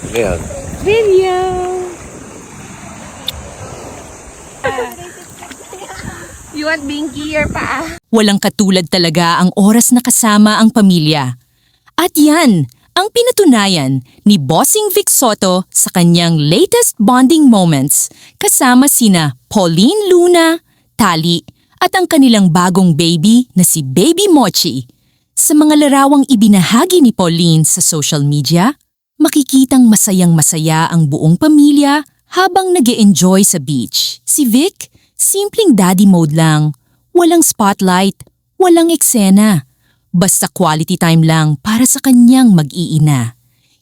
Ayan. Video! You want binky or paa? Walang katulad talaga ang oras na kasama ang pamilya. At yan ang pinatunayan ni Bossing Vic Soto sa kanyang latest bonding moments kasama sina Pauline Luna, Tali at ang kanilang bagong baby na si Baby Mochi. Sa mga larawang ibinahagi ni Pauline sa social media, makikitang masayang-masaya ang buong pamilya habang nag-e-enjoy sa beach. Si Vic, simpleng daddy mode lang, walang spotlight, walang eksena. Basta quality time lang para sa kanyang mag-iina.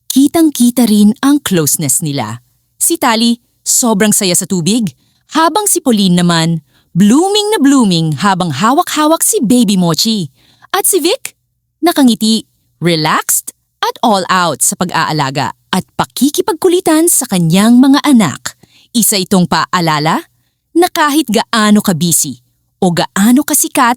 Kitang-kita rin ang closeness nila. Si Tali, sobrang saya sa tubig, habang si Pauline naman, blooming na blooming habang hawak-hawak si Baby Mochi. At si Vic, nakangiti, relaxed at all out sa pag-aalaga at pakikipagkulitan sa kanyang mga anak. Isa itong paalala na kahit gaano ka-busy o gaano kasikat,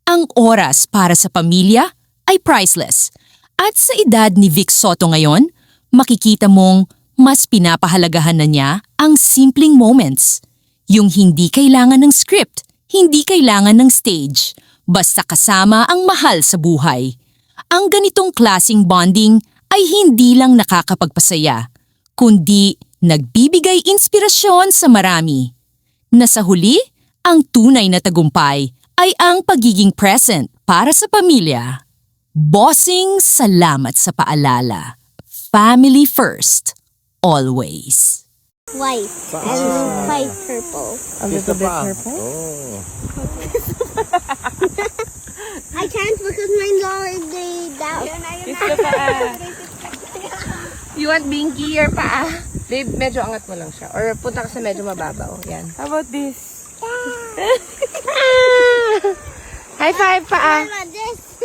ang oras para sa pamilya ay priceless. At sa edad ni Vic Soto ngayon, makikita mong mas pinapahalagahan na niya ang simpleng moments. Yung hindi kailangan ng script, hindi kailangan ng stage, basta kasama ang mahal sa buhay. Ang ganitong klasing bonding ay hindi lang nakakapagpasaya, kundi nagbibigay inspirasyon sa marami. Na sa huli, ang tunay na tagumpay ay ang pagiging present para sa pamilya. Bossing, salamat sa paalala. Family first, always. White and white purple. A little bit purple? Oh. I can't because mine's already down. Kiss the paa. You want binky or paa? Babe, medyo angat mo lang siya. Or punta ka sa medyo mababaw. Yan. How about this? High five, paa. What about this?